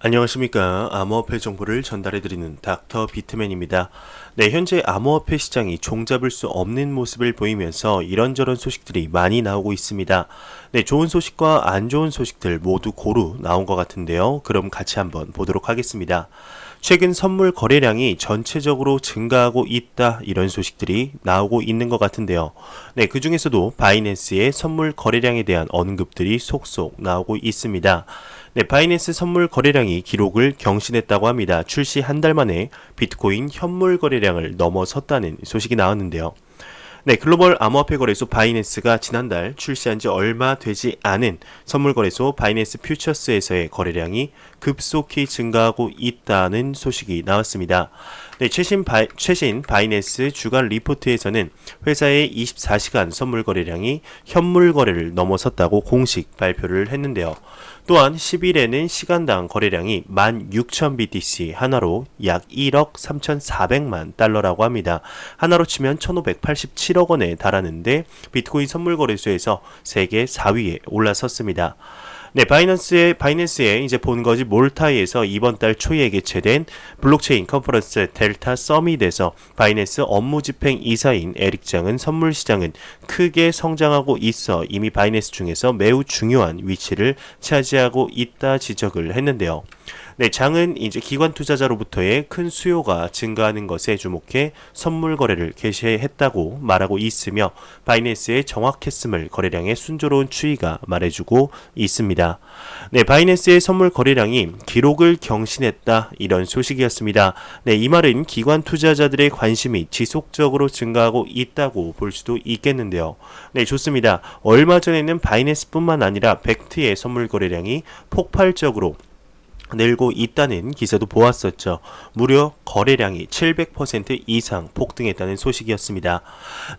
안녕하십니까. 암호화폐 정보를 전달해드리는 닥터 비트맨입니다. 네, 현재 암호화폐 시장이 종잡을 수 없는 모습을 보이면서 이런저런 소식들이 많이 나오고 있습니다. 네, 좋은 소식과 안 좋은 소식들 모두 고루 나온 것 같은데요. 그럼 같이 한번 보도록 하겠습니다. 최근 선물 거래량이 전체적으로 증가하고 있다, 이런 소식들이 나오고 있는 것 같은데요. 네, 그 중에서도 바이낸스의 선물 거래량에 대한 언급들이 속속 나오고 있습니다. 네, 바이낸스 선물 거래량이 기록을 경신했다고 합니다. 출시 한 달 만에 비트코인 현물 거래량을 넘어섰다는 소식이 나왔는데요. 네, 글로벌 암호화폐 거래소 바이낸스가 지난달 출시한 지 얼마 되지 않은 선물 거래소 바이낸스 퓨처스에서의 거래량이 급속히 증가하고 있다는 소식이 나왔습니다. 네, 최신 바이낸스 주간 리포트에서는 회사의 24시간 선물 거래량이 현물 거래를 넘어섰다고 공식 발표를 했는데요. 또한 10일에는 시간당 거래량이 16,000BTC 하나로 약 1억 3,400만 달러라고 합니다. 하나로 치면 1,587억 원에 달하는데 비트코인 선물 거래소에서 세계 4위에 올라섰습니다. 네, 바이낸스의 이제 본거지 몰타이에서 이번 달 초에 개최된 블록체인 컨퍼런스 델타 서밋에서 바이낸스 업무 집행 이사인 에릭 장은 선물 시장은 크게 성장하고 있어 이미 바이낸스 중에서 매우 중요한 위치를 차지하고 있다 지적을 했는데요. 네, 장은 이제 기관 투자자로부터의 큰 수요가 증가하는 것에 주목해 선물 거래를 개시했다고 말하고 있으며 바이낸스의 정확했음을 거래량의 순조로운 추이가 말해주고 있습니다. 네, 바이낸스의 선물 거래량이 기록을 경신했다, 이런 소식이었습니다. 네, 이 말은 기관 투자자들의 관심이 지속적으로 증가하고 있다고 볼 수도 있겠는데요. 네, 좋습니다. 얼마 전에는 바이낸스뿐만 아니라 벡트의 선물 거래량이 폭발적으로 늘고 있다는 기사도 보았었죠. 무려 거래량이 700% 이상 폭등했다는 소식이었습니다.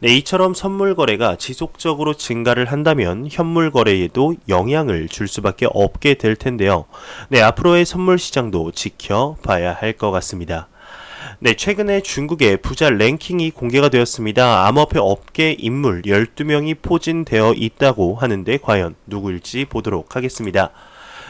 네, 이처럼 선물 거래가 지속적으로 증가를 한다면 현물 거래에도 영향을 줄 수밖에 없게 될 텐데요. 네, 앞으로의 선물 시장도 지켜봐야 할 것 같습니다. 네, 최근에 중국의 부자 랭킹이 공개가 되었습니다. 암호화폐 업계 인물 12명이 포진되어 있다고 하는데 과연 누구일지 보도록 하겠습니다.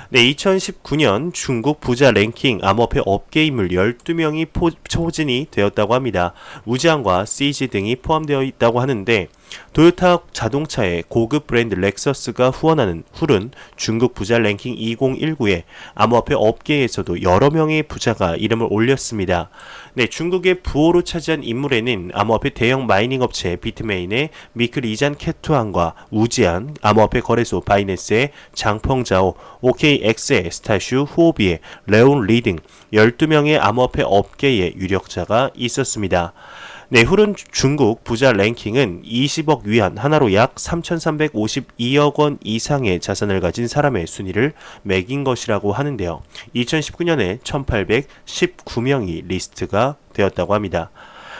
네, 2019년 중국 부자 랭킹 암호화폐 업계 인물 12명이 포진이 되었다고 합니다. 우지안과 CG 등이 포함되어 있다고 하는데 도요타 자동차의 고급 브랜드 렉서스가 후원하는 훌은 중국 부자 랭킹 2019에 암호화폐 업계에서도 여러 명의 부자가 이름을 올렸습니다. 네, 중국의 부호로 차지한 인물에는 암호화폐 대형 마이닝 업체 비트메인의 미클 이잔 캐투안과 우지안, 암호화폐 거래소 바이낸스의 장펑자오, OKX의 스타슈 후오비의 레온 리 등 12명의 암호화폐 업계의 유력자가 있었습니다. 네, 훌은 중국 부자 랭킹은 20억 위안 하나로 약 3,352억 원 이상의 자산을 가진 사람의 순위를 매긴 것이라고 하는데요. 2019년에 1,819명이 리스트가 되었다고 합니다.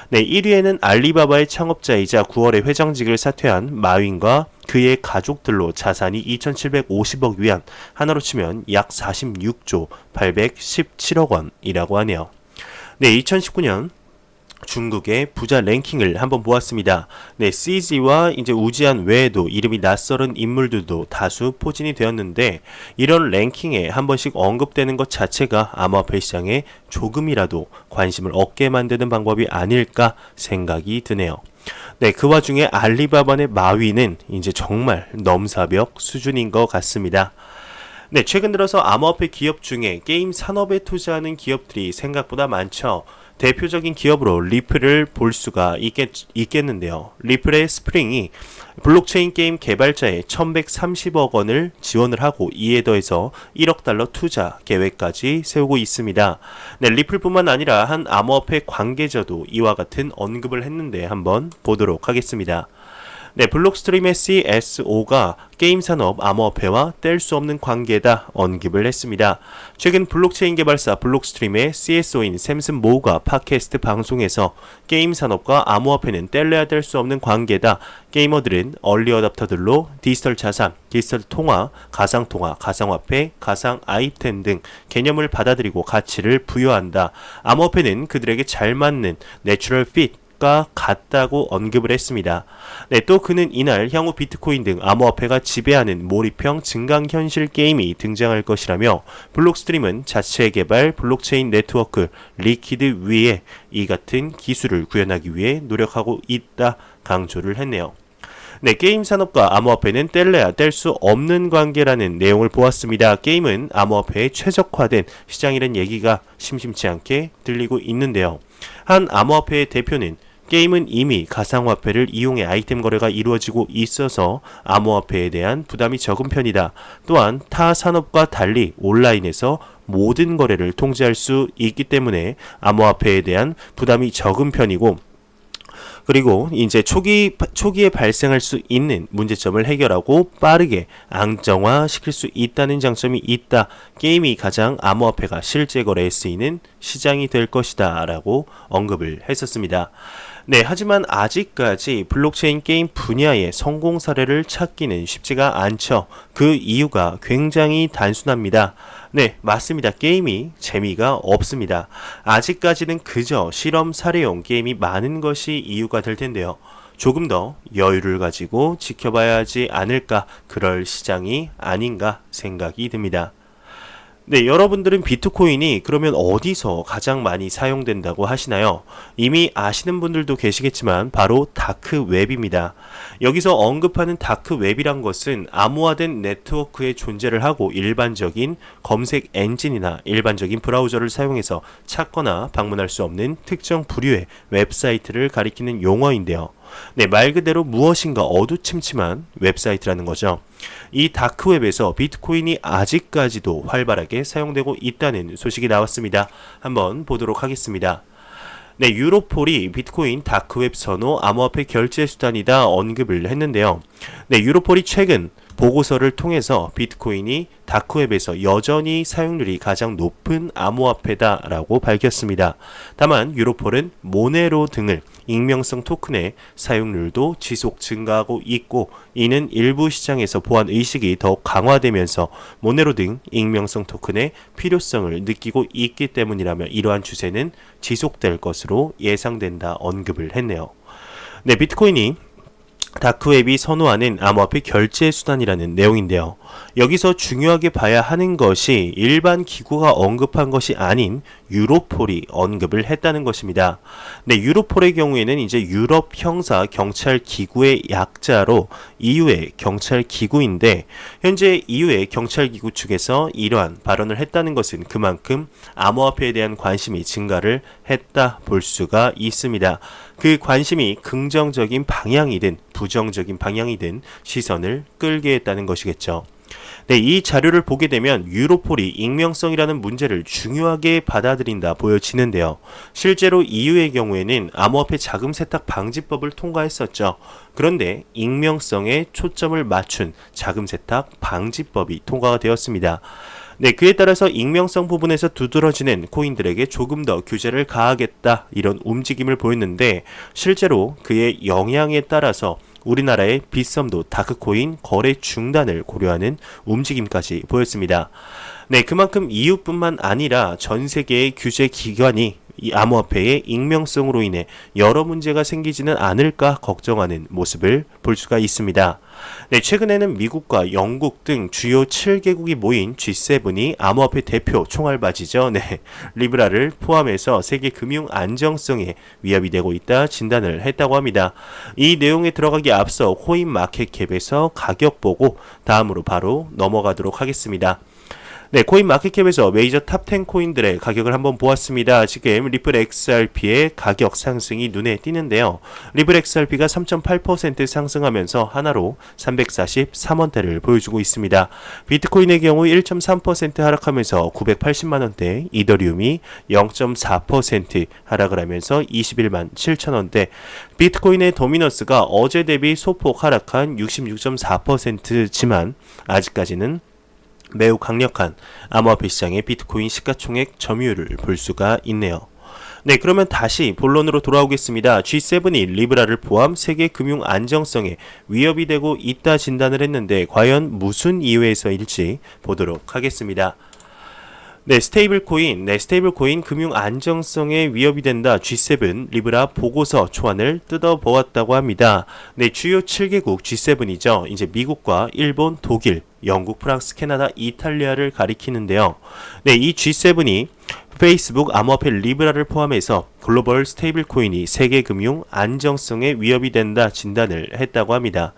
네, 1위에는 알리바바의 창업자이자 9월에 회장직을 사퇴한 마윈과 그의 가족들로 자산이 2,750억 위안, 하나로 치면 약 46조 817억 원이라고 하네요. 네, 2019년 중국의 부자 랭킹을 한번 보았습니다. 네, CG와 이제 우지안 외에도 이름이 낯설은 인물들도 다수 포진이 되었는데 이런 랭킹에 한 번씩 언급되는 것 자체가 암호화폐 시장에 조금이라도 관심을 얻게 만드는 방법이 아닐까 생각이 드네요. 네, 그 와중에 알리바바의 마위는 이제 정말 넘사벽 수준인 것 같습니다. 네, 최근 들어서 암호화폐 기업 중에 게임 산업에 투자하는 기업들이 생각보다 많죠. 대표적인 기업으로 리플을 볼 수가 있겠는데요. 리플의 스프링이 블록체인 게임 개발자의 1130억 원을 지원을 하고 이에 더해서 1억 달러 투자 계획까지 세우고 있습니다. 네, 리플뿐만 아니라 한 암호화폐 관계자도 이와 같은 언급을 했는데 한번 보도록 하겠습니다. 네, 블록스트림의 CSO가 게임 산업 암호화폐와 뗄 수 없는 관계다 언급을 했습니다. 최근 블록체인 개발사 블록스트림의 CSO인 샘슨 모우가 팟캐스트 방송에서 게임 산업과 암호화폐는 뗄래야 뗄 수 없는 관계다. 게이머들은 얼리 어답터들로 디지털 자산, 디지털 통화, 가상 통화, 가상화폐, 가상 아이템 등 개념을 받아들이고 가치를 부여한다. 암호화폐는 그들에게 잘 맞는 내추럴 핏 수가 같다고 언급을 했습니다. 네, 또 그는 이날 향후 비트코인 등 암호화폐가 지배하는 몰입형 증강현실 게임이 등장할 것이라며 블록스트림은 자체 개발 블록체인 네트워크 리퀴드 위에 이 같은 기술을 구현하기 위해 노력하고 있다 강조를 했네요. 네, 게임 산업과 암호화폐는 뗄래야 뗄 수 없는 관계라는 내용을 보았습니다. 게임은 암호화폐에 최적화된 시장이란 얘기가 심심치 않게 들리고 있는데요. 한 암호화폐의 대표는 게임은 이미 가상화폐를 이용해 아이템 거래가 이루어지고 있어서 암호화폐에 대한 부담이 적은 편이다. 또한 타 산업과 달리 온라인에서 모든 거래를 통제할 수 있기 때문에 암호화폐에 대한 부담이 적은 편이고, 그리고 이제 초기에 발생할 수 있는 문제점을 해결하고 빠르게 안정화시킬 수 있다는 장점이 있다. 게임이 가장 암호화폐가 실제 거래에 쓰이는 시장이 될 것이다 라고 언급을 했었습니다. 네, 하지만 아직까지 블록체인 게임 분야의 성공 사례를 찾기는 쉽지가 않죠. 그 이유가 굉장히 단순합니다. 네, 맞습니다. 게임이 재미가 없습니다. 아직까지는 그저 실험 사례용 게임이 많은 것이 이유가 될 텐데요. 조금 더 여유를 가지고 지켜봐야 하지 않을까, 그럴 시장이 아닌가 생각이 듭니다. 네, 여러분들은 비트코인이 그러면 어디서 가장 많이 사용된다고 하시나요? 이미 아시는 분들도 계시겠지만 바로 다크웹입니다. 여기서 언급하는 다크웹이란 것은 암호화된 네트워크의 존재를 하고 일반적인 검색 엔진이나 일반적인 브라우저를 사용해서 찾거나 방문할 수 없는 특정 부류의 웹사이트를 가리키는 용어인데요. 네, 말 그대로 무엇인가 어두침침한 웹사이트라는 거죠. 이 다크웹에서 비트코인이 아직까지도 활발하게 사용되고 있다는 소식이 나왔습니다. 한번 보도록 하겠습니다. 네, 유로폴이 비트코인 다크웹 선호 암호화폐 결제 수단이다 언급을 했는데요. 네, 유로폴이 최근 보고서를 통해서 비트코인이 다크웹에서 여전히 사용률이 가장 높은 암호화폐다라고 밝혔습니다. 다만 유로폴은 모네로 등을 익명성 토큰의 사용률도 지속 증가하고 있고, 이는 일부 시장에서 보안 의식이 더욱 강화되면서 모네로 등 익명성 토큰의 필요성을 느끼고 있기 때문이라며 이러한 추세는 지속될 것으로 예상된다 언급을 했네요. 네, 비트코인이 다크웹이 선호하는 암호화폐 결제 수단이라는 내용인데요. 여기서 중요하게 봐야 하는 것이 일반 기구가 언급한 것이 아닌 유로폴이 언급을 했다는 것입니다. 네, 유로폴의 경우에는 이제 유럽 형사 경찰 기구의 약자로 EU의 경찰 기구인데, 현재 EU의 경찰 기구 측에서 이러한 발언을 했다는 것은 그만큼 암호화폐에 대한 관심이 증가를 했다 볼 수가 있습니다. 그 관심이 긍정적인 방향이든 부정적인 방향이든 시선을 끌게 했다는 것이겠죠. 네, 이 자료를 보게 되면 유로폴이 익명성이라는 문제를 중요하게 받아들인다 보여지는데요. 실제로 EU의 경우에는 암호화폐 자금 세탁 방지법을 통과했었죠. 그런데 익명성에 초점을 맞춘 자금 세탁 방지법이 통과가 되었습니다. 네, 그에 따라서 익명성 부분에서 두드러지는 코인들에게 조금 더 규제를 가하겠다, 이런 움직임을 보였는데, 실제로 그의 영향에 따라서 우리나라의 빗썸도 다크코인 거래 중단을 고려하는 움직임까지 보였습니다. 네, 그만큼 EU뿐만 아니라 전 세계의 규제 기관이 이 암호화폐의 익명성으로 인해 여러 문제가 생기지는 않을까 걱정하는 모습을 볼 수가 있습니다. 네, 최근에는 미국과 영국 등 주요 7개국이 모인 G7이 암호화폐 대표 총알바지죠. 네, 리브라를 포함해서 세계 금융 안정성에 위협이 되고 있다 진단을 했다고 합니다. 이 내용에 들어가기 앞서 코인마켓캡에서 가격 보고 다음으로 바로 넘어가도록 하겠습니다. 네, 코인마켓캡에서 메이저 탑10 코인들의 가격을 한번 보았습니다. 지금 리플 XRP의 가격 상승이 눈에 띄는데요. 리플 XRP가 3.8% 상승하면서 하나로 343원대를 보여주고 있습니다. 비트코인의 경우 1.3% 하락하면서 980만원대, 이더리움이 0.4% 하락을 하면서 21만 7천원대, 비트코인의 도미너스가 어제 대비 소폭 하락한 66.4%지만 아직까지는 매우 강력한 암호화폐 시장의 비트코인 시가총액 점유율을 볼 수가 있네요. 네, 그러면 다시 본론으로 돌아오겠습니다. G7이 리브라를 포함 세계 금융 안정성에 위협이 되고 있다 진단을 했는데 과연 무슨 이유에서일지 보도록 하겠습니다. 스테이블 코인 금융 안정성에 위협이 된다. G7 리브라 보고서 초안을 뜯어보았다고 합니다. 주요 7개국 G7이죠. 이제 미국과 일본, 독일, 영국, 프랑스, 캐나다, 이탈리아를 가리키는데요. 이 G7이 페이스북 암호화폐 리브라를 포함해서 글로벌 스테이블 코인이 세계 금융 안정성에 위협이 된다 진단을 했다고 합니다.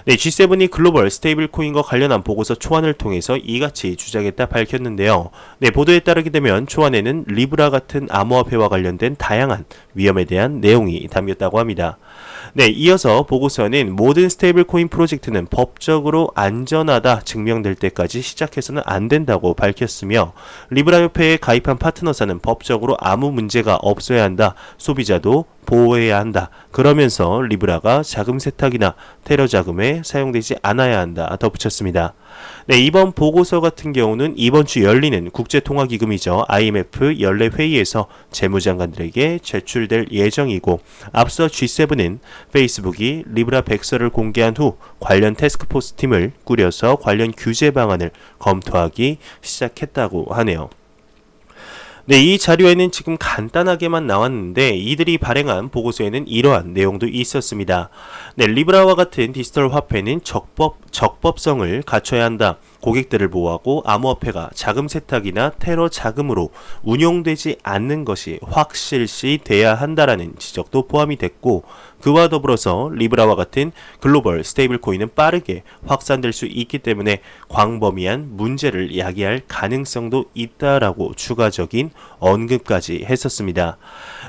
G7이 글로벌 스테이블 코인과 관련한 보고서 초안을 통해서 이같이 주장했다 밝혔는데요. 보도에 따르게 되면 초안에는 리브라 같은 암호화폐와 관련된 다양한 위험에 대한 내용이 담겼다고 합니다. 이어서 보고서는 모든 스테이블 코인 프로젝트는 법적으로 안전하다 증명될 때까지 시작해서는 안 된다고 밝혔으며 리브라 협회에 가입한 파트너사는 법적으로 아무 문제가 없어야 한다. 소비자도 보호해야 한다. 그러면서 리브라가 자금 세탁이나 테러 자금에 사용되지 않아야 한다. 덧붙였습니다. 이번 보고서 같은 경우는 이번 주 열리는 국제통화기금이죠. IMF 연례 회의에서 재무장관들에게 제출될 예정이고 앞서 G7은 페이스북이 리브라 백서를 공개한 후 관련 태스크포스 팀을 꾸려서 관련 규제 방안을 검토하기 시작했다고 하네요. 이 자료에는 지금 간단하게만 나왔는데 이들이 발행한 보고서에는 이러한 내용도 있었습니다. 리브라와 같은 디지털 화폐는 적법성을 갖춰야 한다. 고객들을 보호하고 암호화폐가 자금 세탁이나 테러 자금으로 운용되지 않는 것이 확실시 돼야 한다라는 지적도 포함이 됐고 그와 더불어서 리브라와 같은 글로벌 스테이블 코인은 빠르게 확산될 수 있기 때문에 광범위한 문제를 야기할 가능성도 있다라고 추가적인 언급까지 했었습니다.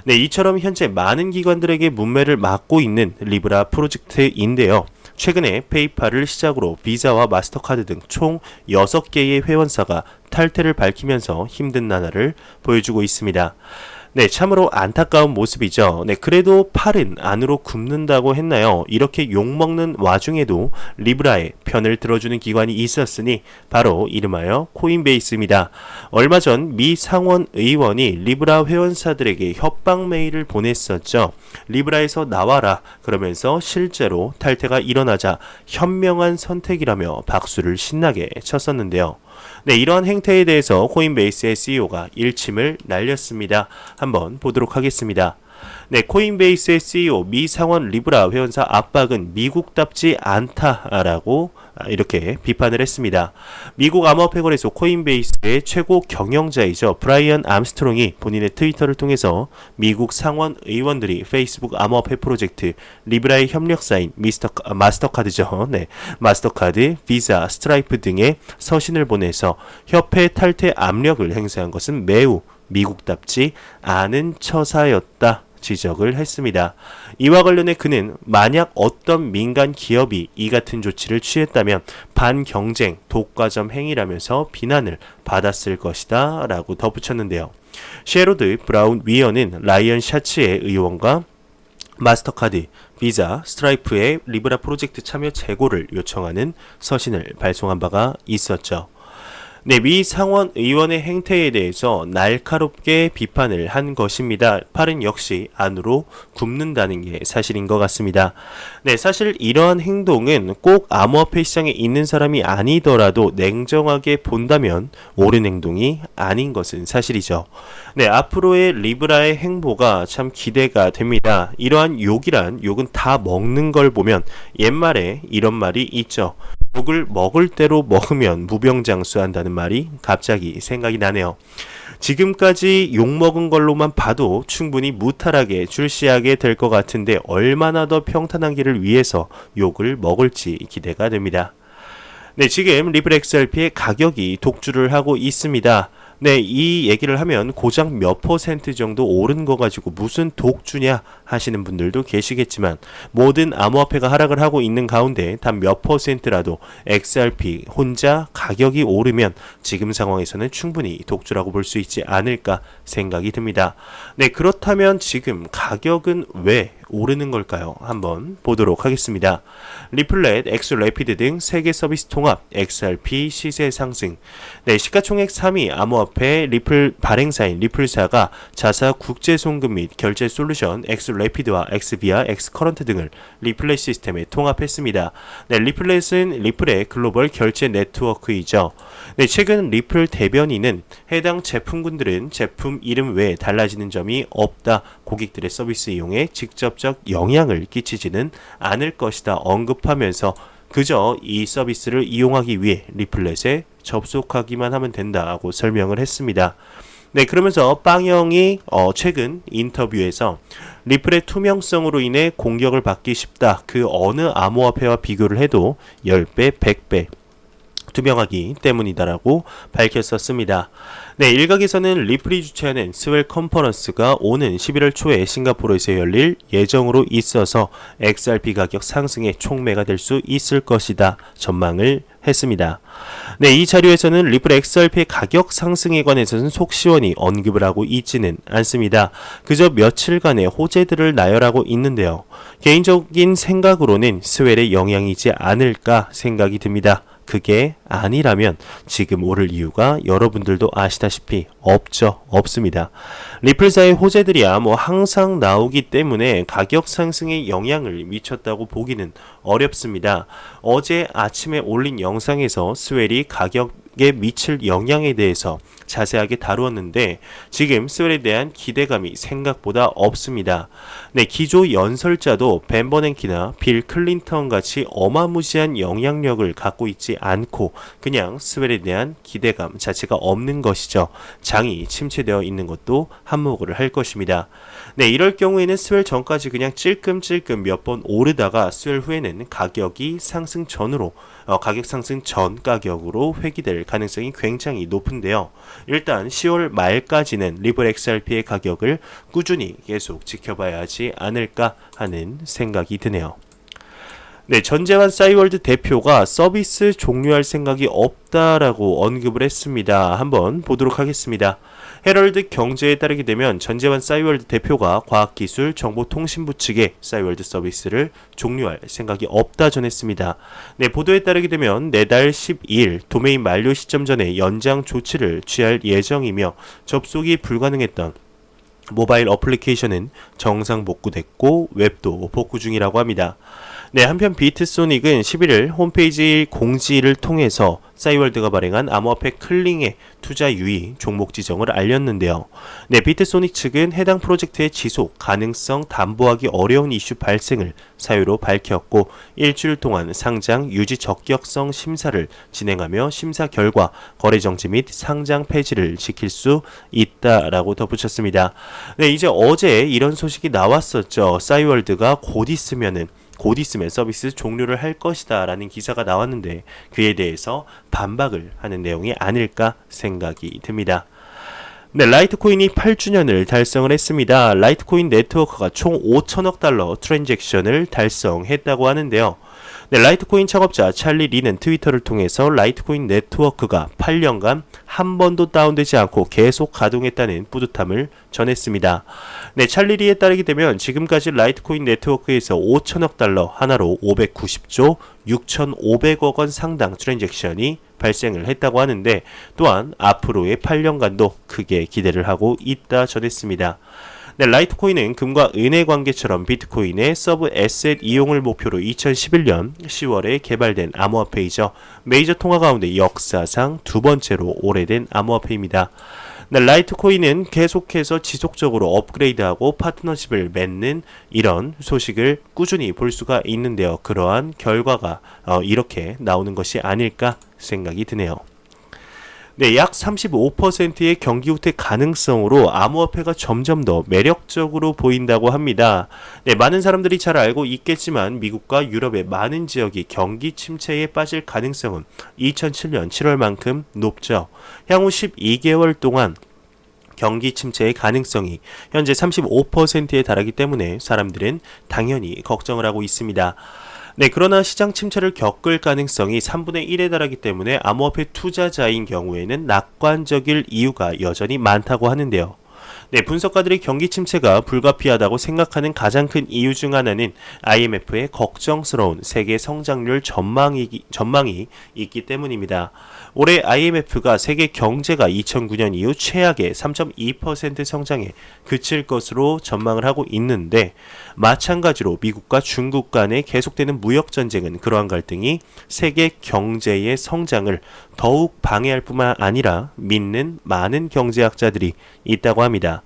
이처럼 현재 많은 기관들에게 문매를 막고 있는 리브라 프로젝트인데요. 최근에 페이팔을 시작으로 비자와 마스터카드 등 총 6개의 회원사가 탈퇴를 밝히면서 힘든 나날을 보여주고 있습니다. 참으로 안타까운 모습이죠. 그래도 팔은 안으로 굽는다고 했나요? 이렇게 욕먹는 와중에도 리브라의 편을 들어주는 기관이 있었으니 바로 이름하여 코인베이스입니다. 얼마 전 미 상원 의원이 리브라 회원사들에게 협박 메일을 보냈었죠. 리브라에서 나와라 그러면서 실제로 탈퇴가 일어나자 현명한 선택이라며 박수를 신나게 쳤었는데요. 이러한 행태에 대해서 코인베이스의 CEO가 일침을 날렸습니다. 한번 보도록 하겠습니다. 코인베이스의 CEO 미 상원 리브라 회원사 압박은 미국답지 않다라고 이렇게 비판을 했습니다. 미국 암호화폐 거래소 코인베이스의 최고 경영자이죠. 브라이언 암스트롱이 본인의 트위터를 통해서 미국 상원 의원들이 페이스북 암호화폐 프로젝트 리브라의 협력사인 마스터카드죠. 마스터카드, 비자, 스트라이프 등의 서신을 보내서 협회 탈퇴 압력을 행사한 것은 매우 미국답지 않은 처사였다. 지적을 했습니다. 이와 관련해 그는 만약 어떤 민간 기업이 이 같은 조치를 취했다면 반경쟁, 독과점 행위라면서 비난을 받았을 것이다 라고 덧붙였는데요. 셰로드 브라운 위원은 라이언 샤츠의 의원과 마스터카드, 비자, 스트라이프의 리브라 프로젝트 참여 재고를 요청하는 서신을 발송한 바가 있었죠. 미 상원 의원의 행태에 대해서 날카롭게 비판을 한 것입니다. 팔은 역시 안으로 굽는다는 게 사실인 것 같습니다. 사실 이러한 행동은 꼭 암호화폐 시장에 있는 사람이 아니더라도 냉정하게 본다면 옳은 행동이 아닌 것은 사실이죠. 앞으로의 리브라의 행보가 참 기대가 됩니다. 이러한 욕은 다 먹는 걸 보면 옛말에 이런 말이 있죠. 욕을 먹을 대로 먹으면 무병장수한다는 말이 갑자기 생각이 나네요. 지금까지 욕먹은 걸로만 봐도 충분히 무탈하게 출시하게 될 것 같은데 얼마나 더 평탄한 길을 위해서 욕을 먹을지 기대가 됩니다. 지금 리브라 XRP의 가격이 독주를 하고 있습니다. 이 얘기를 하면 고작 몇 % 정도 오른 거 가지고 무슨 독주냐 하시는 분들도 계시겠지만 모든 암호화폐가 하락을 하고 있는 가운데 단 몇 %라도 XRP 혼자 가격이 오르면 지금 상황에서는 충분히 독주라고 볼 수 있지 않을까 생각이 듭니다. 그렇다면 지금 가격은 왜 오르는 걸까요? 한번 보도록 하겠습니다. 리플렛, 엑스래피드 등 세계 서비스 통합, XRP 시세 상승. 네, 시가총액 3위 암호화폐 리플 발행사인 리플사가 자사 국제 송금 및 결제 솔루션 엑스래피드와 엑스비아, 엑스커런트 등을 리플렛 시스템에 통합했습니다. 네, 리플렛은 리플의 글로벌 결제 네트워크이죠. 네, 최근 리플 대변인은 해당 제품군들은 제품 이름 외에 달라지는 점이 없다. 고객들의 서비스 이용에 직접적 영향을 끼치지는 않을 것이다. 언급하면서 그저 이 서비스를 이용하기 위해 리플렛에 접속하기만 하면 된다고 설명을 했습니다. 네, 그러면서 빵영이 최근 인터뷰에서 리플의 투명성으로 인해 공격을 받기 쉽다. 그 어느 암호화폐와 비교를 해도 10배, 100배 투명하기 때문이다라고 밝혔었습니다. 네, 일각에서는 리플이 주최하는 스웰 컨퍼런스가 오는 11월 초에 싱가포르에서 열릴 예정으로 있어서 XRP 가격 상승의 촉매가 될 수 있을 것이다 전망을 했습니다. 네, 이 자료에서는 리플 XRP의 가격 상승에 관해서는 속 시원히 언급을 하고 있지는 않습니다. 그저 며칠간의 호재들을 나열하고 있는데요. 개인적인 생각으로는 스웰의 영향이지 않을까 생각이 듭니다. 그게 아니라면 지금 오를 이유가 여러분들도 아시다시피 없습니다. 리플사의 호재들이야 항상 나오기 때문에 가격 상승에 영향을 미쳤다고 보기는 어렵습니다. 어제 아침에 올린 영상에서 스웰이 가격에 미칠 영향에 대해서 자세하게 다루었는데 지금 스웰에 대한 기대감이 생각보다 없습니다. 네, 기조 연설자도 벤 버냉키나 빌 클린턴 같이 어마무시한 영향력을 갖고 있지 않고 그냥 스웰에 대한 기대감 자체가 없는 것이죠. 장이 침체되어 있는 것도 한몫을 할 것입니다. 네, 이럴 경우에는 스웰 전까지 그냥 찔끔찔끔 몇 번 오르다가 스웰 후에는 가격이 상승 전으로 가격 상승 전 가격으로 회귀될 가능성이 굉장히 높은데요. 일단 10월 말까지는 리플 XRP의 가격을 꾸준히 계속 지켜봐야 하지 않을까 하는 생각이 드네요. 네, 전재환 싸이월드 대표가 서비스 종료할 생각이 없다라고 언급을 했습니다. 한번 보도록 하겠습니다. 헤럴드 경제에 따르게 되면 전재환 싸이월드 대표가 과학기술정보통신부 측에 싸이월드 서비스를 종료할 생각이 없다 전했습니다. 네, 보도에 따르게 되면 내달 12일 도메인 만료 시점 전에 연장 조치를 취할 예정이며 접속이 불가능했던 모바일 어플리케이션은 정상 복구됐고 웹도 복구 중이라고 합니다. 네, 한편 비트소닉은 11일 홈페이지 공지를 통해서 싸이월드가 발행한 암호화폐 클링의 투자 유의 종목 지정을 알렸는데요. 네, 비트소닉 측은 해당 프로젝트의 지속 가능성 담보하기 어려운 이슈 발생을 사유로 밝혔고 일주일 동안 상장 유지 적격성 심사를 진행하며 심사 결과 거래 정지 및 상장 폐지를 지킬 수 있다라고 덧붙였습니다. 네, 이제 어제 이런 소식이 나왔었죠. 싸이월드가 곧 있으면 서비스 종료를 할 것이다 라는 기사가 나왔는데 그에 대해서 반박을 하는 내용이 아닐까 생각이 듭니다. 네, 라이트코인이 8주년을 달성을 했습니다. 라이트코인 네트워크가 총 5천억 달러 트랜잭션을 달성했다고 하는데요. 네, 라이트코인 창업자 찰리 리는 트위터를 통해서 라이트코인 네트워크가 8년간 한 번도 다운되지 않고 계속 가동했다는 뿌듯함을 전했습니다. 네, 찰리 리에 따르게 되면 지금까지 라이트코인 네트워크에서 5천억 달러 하나로 590조 6,500억 원 상당 트랜잭션이 발생을 했다고 하는데 또한 앞으로의 8년간도 크게 기대를 하고 있다 전했습니다. 네, 라이트코인은 금과 은의 관계처럼 비트코인의 서브 에셋 이용을 목표로 2011년 10월에 개발된 암호화폐이죠. 메이저 통화 가운데 역사상 두 번째로 오래된 암호화폐입니다. 네, 라이트코인은 계속해서 지속적으로 업그레이드하고 파트너십을 맺는 이런 소식을 꾸준히 볼 수가 있는데요. 그러한 결과가 이렇게 나오는 것이 아닐까 생각이 드네요. 네, 약 35%의 경기 후퇴 가능성으로 암호화폐가 점점 더 매력적으로 보인다고 합니다. 네, 많은 사람들이 잘 알고 있겠지만 미국과 유럽의 많은 지역이 경기 침체에 빠질 가능성은 2007년 7월만큼 높죠. 향후 12개월 동안 경기 침체의 가능성이 현재 35%에 달하기 때문에 사람들은 당연히 걱정을 하고 있습니다. 네, 그러나 시장 침체를 겪을 가능성이 3분의 1에 달하기 때문에 암호화폐 투자자인 경우에는 낙관적일 이유가 여전히 많다고 하는데요. 네, 분석가들이 경기 침체가 불가피하다고 생각하는 가장 큰 이유 중 하나는 IMF의 걱정스러운 세계 성장률 전망이 있기 때문입니다. 올해 IMF가 세계 경제가 2009년 이후 최악의 3.2% 성장에 그칠 것으로 전망을 하고 있는데, 마찬가지로 미국과 중국 간의 계속되는 무역 전쟁은 그러한 갈등이 세계 경제의 성장을 더욱 방해할 뿐만 아니라 믿는 많은 경제학자들이 있다고 합니다.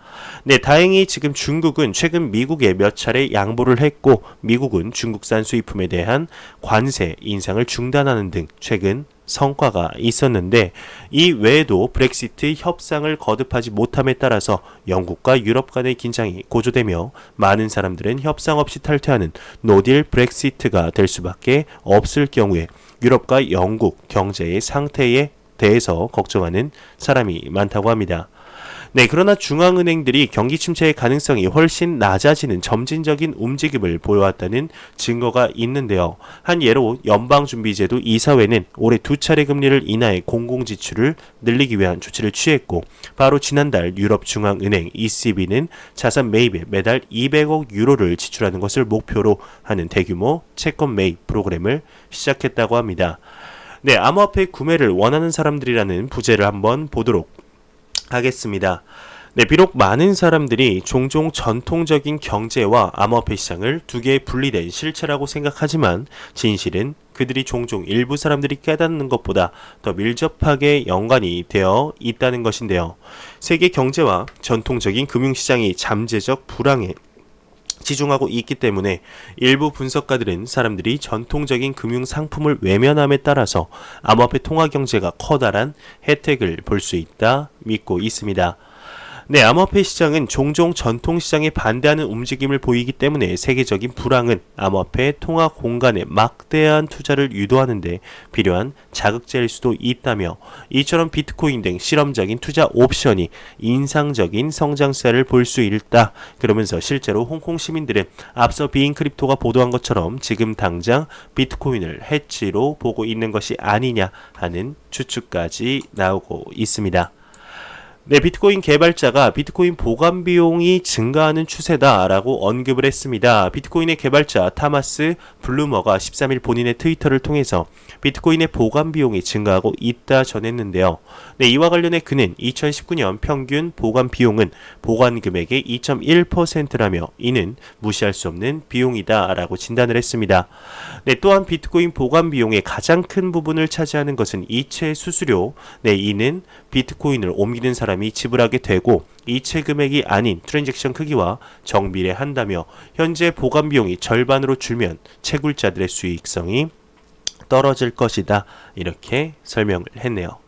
네, 다행히 지금 중국은 최근 미국에 몇 차례 양보를 했고, 미국은 중국산 수입품에 대한 관세 인상을 중단하는 등 최근 성과가 있었는데, 이 외에도 브렉시트 협상을 거듭하지 못함에 따라서 영국과 유럽 간의 긴장이 고조되며 많은 사람들은 협상 없이 탈퇴하는 노딜 브렉시트가 될 수밖에 없을 경우에 유럽과 영국 경제의 상태에 대해서 걱정하는 사람이 많다고 합니다. 네, 그러나 중앙은행들이 경기 침체의 가능성이 훨씬 낮아지는 점진적인 움직임을 보여왔다는 증거가 있는데요. 한 예로 연방준비제도 이사회는 올해 2차례 금리를 인하해 공공지출을 늘리기 위한 조치를 취했고, 바로 지난달 유럽중앙은행 ECB는 자산 매입에 매달 200억 유로를 지출하는 것을 목표로 하는 대규모 채권 매입 프로그램을 시작했다고 합니다. 네, 암호화폐 구매를 원하는 사람들이라는 부제를 한번 보도록 하겠습니다. 네, 비록 많은 사람들이 종종 전통적인 경제와 암호화폐 시장을 두 개의 분리된 실체라고 생각하지만, 진실은 그들이 종종 일부 사람들이 깨닫는 것보다 더 밀접하게 연관이 되어 있다는 것인데요. 세계 경제와 전통적인 금융시장이 잠재적 불황에 치중하고 있기 때문에 일부 분석가들은 사람들이 전통적인 금융 상품을 외면함에 따라서 암호화폐 통화 경제가 커다란 혜택을 볼 수 있다 믿고 있습니다. 네, 암호화폐 시장은 종종 전통시장에 반대하는 움직임을 보이기 때문에 세계적인 불황은 암호화폐 통화 공간에 막대한 투자를 유도하는 데 필요한 자극제일 수도 있다며, 이처럼 비트코인 등 실험적인 투자 옵션이 인상적인 성장세를 볼 수 있다. 그러면서 실제로 홍콩 시민들은 앞서 비인크립토가 보도한 것처럼 지금 당장 비트코인을 해치로 보고 있는 것이 아니냐 하는 추측까지 나오고 있습니다. 네, 비트코인 개발자가 비트코인 보관 비용이 증가하는 추세다라고 언급을 했습니다. 비트코인의 개발자 타마스 블루머가 13일 본인의 트위터를 통해서 비트코인의 보관 비용이 증가하고 있다 전했는데요. 네, 이와 관련해 그는 2019년 평균 보관 비용은 보관 금액의 2.1%라며 이는 무시할 수 없는 비용이다라고 진단을 했습니다. 네, 또한 비트코인 보관 비용의 가장 큰 부분을 차지하는 것은 이체 수수료. 네, 이는 비트코인을 옮기는 사람이 지불하게 되고 이체 금액이 아닌 트랜잭션 크기와 정비례한다며, 현재 보관 비용이 절반으로 줄면 채굴자들의 수익성이 떨어질 것이다, 이렇게 설명을 했네요.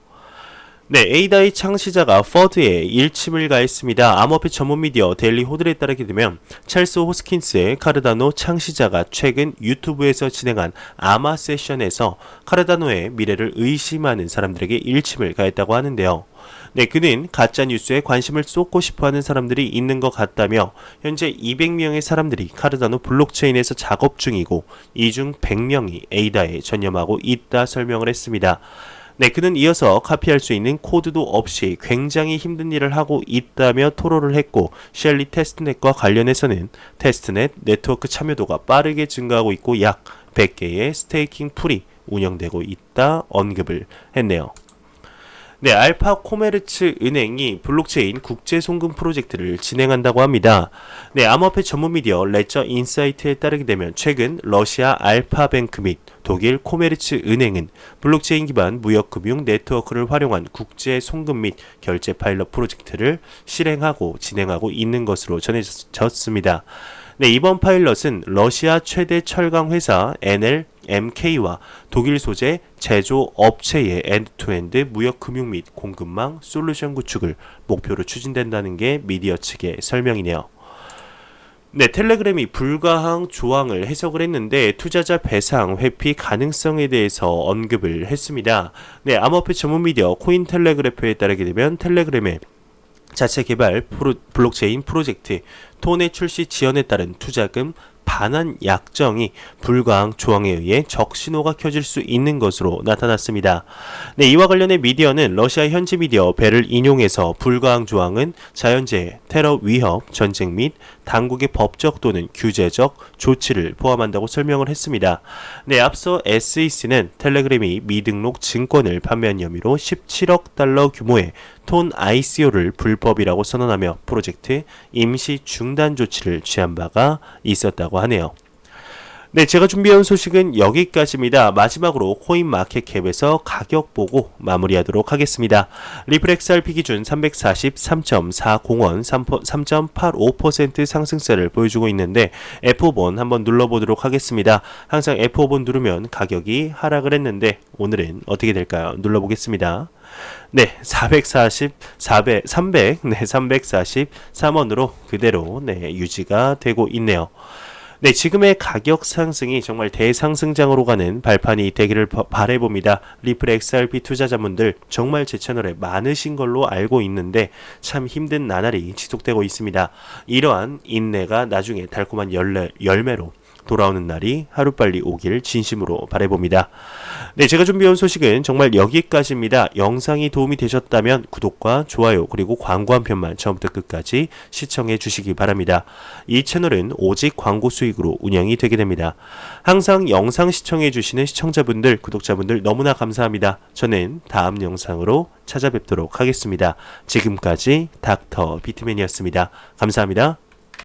네, 에이다의 창시자가 퍼드에 일침을 가했습니다. 암호화폐 전문 미디어 데일리 호들에 따르게 되면 찰스 호스킨스의 카르다노 창시자가 최근 유튜브에서 진행한 아마 세션에서 카르다노의 미래를 의심하는 사람들에게 일침을 가했다고 하는데요. 네, 그는 가짜뉴스에 관심을 쏟고 싶어하는 사람들이 있는 것 같다며, 현재 200명의 사람들이 카르다노 블록체인에서 작업 중이고 이 중 100명이 에이다에 전념하고 있다 설명을 했습니다. 네, 그는 이어서 카피할 수 있는 코드도 없이 굉장히 힘든 일을 하고 있다며 토로를 했고, 셸리 테스트넷과 관련해서는 테스트넷 네트워크 참여도가 빠르게 증가하고 있고 약 100개의 스테이킹 풀이 운영되고 있다 언급을 했네요. 네, 알파 코메르츠 은행이 블록체인 국제 송금 프로젝트를 진행한다고 합니다. 네, 암호화폐 전문 미디어 레저 인사이트에 따르게 되면 최근 러시아 알파뱅크 및 독일 코메르츠 은행은 블록체인 기반 무역금융 네트워크를 활용한 국제 송금 및 결제 파일럿 프로젝트를 실행하고 진행하고 있는 것으로 전해졌습니다. 네, 이번 파일럿은 러시아 최대 철강 회사 NLMK와 독일 소재 제조 업체의 엔드투엔드 무역 금융 및 공급망 솔루션 구축을 목표로 추진된다는 게 미디어 측의 설명이네요. 네, 텔레그램이 불가항 조항을 해석을 했는데 투자자 배상 회피 가능성에 대해서 언급을 했습니다. 네, 암호화폐 전문 미디어 코인텔레그래프에 따르게 되면 텔레그램의 자체 개발 블록체인 프로젝트 톤의 출시 지연에 따른 투자금 반환 약정이 불가항 조항에 의해 적신호가 켜질 수 있는 것으로 나타났습니다. 네, 이와 관련해 미디어는 러시아 현지 미디어 벨을 인용해서 불가항 조항은 자연재해, 테러 위협, 전쟁 및 당국의 법적 또는 규제적 조치를 포함한다고 설명을 했습니다. 네, 앞서 SEC는 텔레그램이 미등록 증권을 판매한 혐의로 17억 달러 규모의 톤 ICO를 불법이라고 선언하며 프로젝트 임시 중단 조치를 취한 바가 있었다고 하네요. 네, 제가 준비해온 소식은 여기까지입니다. 마지막으로 코인마켓캡에서 가격 보고 마무리하도록 하겠습니다. 리플 XRP 기준 343.40원 3.85% 상승세를 보여주고 있는데 F5번 한번 눌러보도록 하겠습니다. 항상 F5번 누르면 가격이 하락을 했는데 오늘은 어떻게 될까요? 눌러보겠습니다. 네, 343원으로 그대로 유지가 되고 있네요. 네, 지금의 가격 상승이 정말 대상승장으로 가는 발판이 되기를 바라봅니다. 리플 XRP 투자자분들 정말 제 채널에 많으신 걸로 알고 있는데 참 힘든 나날이 지속되고 있습니다. 이러한 인내가 나중에 달콤한 열매로 돌아오는 날이 하루빨리 오길 진심으로 바라봅니다. 네, 제가 준비해온 소식은 정말 여기까지입니다. 영상이 도움이 되셨다면 구독과 좋아요 그리고 광고 한 편만 처음부터 끝까지 시청해 주시기 바랍니다. 이 채널은 오직 광고 수익으로 운영이 되게 됩니다. 항상 영상 시청해 주시는 시청자분들, 구독자분들 너무나 감사합니다. 저는 다음 영상으로 찾아뵙도록 하겠습니다. 지금까지 닥터 비트맨이었습니다. 감사합니다.